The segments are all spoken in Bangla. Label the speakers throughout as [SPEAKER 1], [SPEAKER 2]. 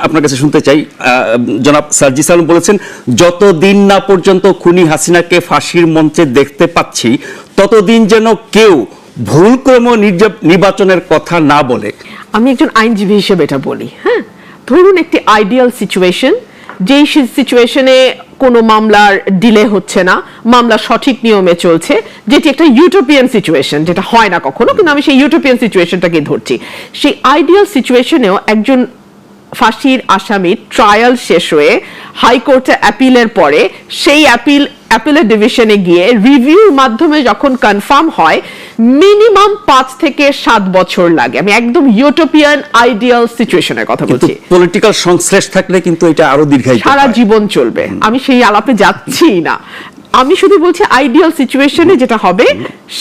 [SPEAKER 1] আপনার কাছে শুনতে চাই, জনাব সার্জিস আলম বলেছেন যতদিন না পর্যন্ত খুনি হাসিনাকে ফাঁসির মঞ্চে দেখতে পাচ্ছি ততদিন যেন কেউ ভুলক্রম নির্বাচনের কথা না বলে।
[SPEAKER 2] আমি একজন আইনজীবী হিসেবে এটা বলি, হ্যাঁ, ধরুন একটি আইডিয়াল সিচুয়েশন, যেই সিচুয়েশনে কোনো মামলার ডিলে হচ্ছে না, মামলা সঠিক নিয়মে চলছে, যেটি একটা ইউটোপিয়ান সিচুয়েশন, যেটা হয় না কখনো, কিন্তু আমি সেই ইউটোপিয়ান সিচুয়েশনটাকে ধরছি। সেই আইডিয়াল সিচুয়েশনেও একজন ফাঁসির আসামির ট্রায়াল শেষ হয়ে হাইকোর্টে অ্যাপিলের পরে সেই অ্যাপিলের ডিভিশনে গিয়ে রিভিউর মাধ্যমে যখন কনফার্ম হয় মিনিমাম 5 থেকে 7 বছর লাগে। আমি একদম ইউটোপিয়ান আইডিয়াল সিচুয়েশনের কথা বলছি।
[SPEAKER 1] পলিটিক্যাল সংশ্লেষ থাকলে কিন্তু এটা আরো দীর্ঘায়িত,
[SPEAKER 2] সারা জীবন চলবে। আমি সেই আলাপে যাচ্ছি না, আমি শুধু বলছি আইডিয়াল সিচুয়েশনে যেটা হবে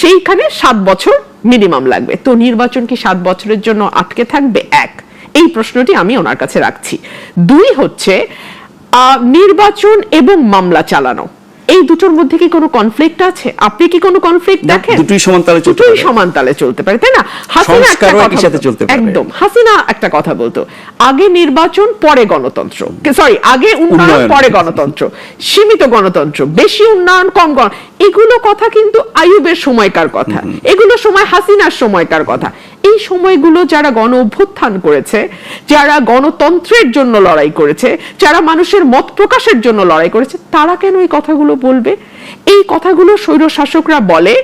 [SPEAKER 2] সেইখানে 7 বছর মিনিমাম লাগবে। তো নির্বাচন কি 7 বছরের জন্য আটকে থাকবে? এই প্রশ্নটি আমি ওনার কাছে রাখছি। 2 হচ্ছে নির্বাচন এবং মামলা চালানো, এই দুটোর মধ্যে কি কোনো কনফ্লিক্ট আছে? আপনি কি কোনো কনফ্লিক্ট দেখেন?
[SPEAKER 1] দুটোই
[SPEAKER 2] সমানতালে চলতে পারে, তাই না? হাসিনা একটা কথা, একদম হাসিনা একটা কথা বলতো, আগে নির্বাচন পরে গণতন্ত্র, সরি আগে উন্নয়ন পরে গণতন্ত্র, সীমিত গণতন্ত্র, বেশি উন্নয়ন কম এগুলো কথা কিন্তু আইয়ুবের সময়কার কথা, এগুলো সময় হাসিনার সময়কার কথা। এই সময়গুলো যারা গণ অভ্যুত্থান করেছে, যারা গণতন্ত্রের জন্য লড়াই করেছে, যারা মানুষের মত প্রকাশের জন্য লড়াই করেছে, তারা কেন এই কথাগুলো বলবে? এই কথাগুলো স্বৈর শাসকরা বলে,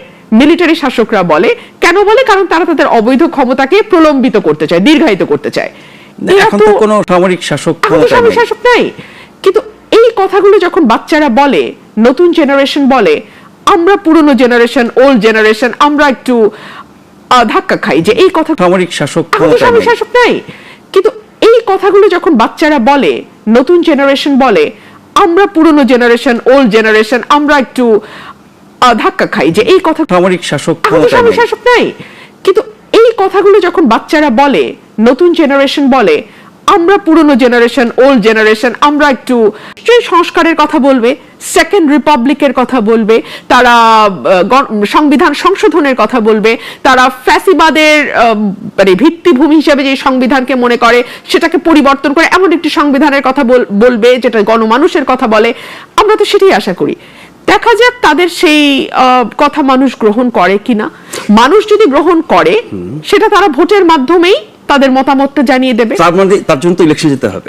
[SPEAKER 2] মিলিটারি শাসকরা বলে। কেন বলে? কারণ তারা তাদের অবৈধ ক্ষমতাকে প্রলম্বিত করতে চায়, দীর্ঘায়িত করতে চায়।
[SPEAKER 1] এখন তো কোনো সামরিক শাসক
[SPEAKER 2] নাই, কিন্তু এই কথাগুলো যখন বাচ্চারা বলে, নতুন জেনারেশন বলে, আমরা পুরনো জেনারেশন, ওল্ড জেনারেশন, আমরা একটু ধাক্কা খাই যে এই কথা,
[SPEAKER 1] সামরিক শাসক
[SPEAKER 2] নাই, কিন্তু এই কথাগুলো যখন বাচ্চারা বলে, নতুন জেনারেশন বলে, আমরা পুরনো জেনারেশন, ওল্ড জেনারেশন, আমরা একটু ধাক্কা খাই যে এই কথা,
[SPEAKER 1] সামরিক শাসক
[SPEAKER 2] নাই, কিন্তু এই কথাগুলো যখন বাচ্চারা বলে, নতুন জেনারেশন বলে, আমরা পুরনো জেনারেশন, ওল্ড জেনারেশন, আমরা একটু সংস্কারের কথা বলবে, সেকেন্ড রিপাবলিকের কথা বলবে, তারা সংবিধান সংশোধনের কথা বলবে, তারা ফ্যাসিবাদের মানে ভিত্তিভূমি হিসেবে যে সংবিধানকে মনে করে সেটাকে পরিবর্তন করে এমন একটি সংবিধানের কথা বলবে যেটা গণমানুষের কথা বলে। আমরা তো সেটাই আশা করি। দেখা যাক তাদের সেই কথা মানুষ গ্রহণ করে কিনা। মানুষ যদি গ্রহণ করে সেটা তারা ভোটের মাধ্যমেই তাদের মতামতটা জানিয়ে দেবে।
[SPEAKER 1] তার জন্য তো ইলেকশন যেতে হবে।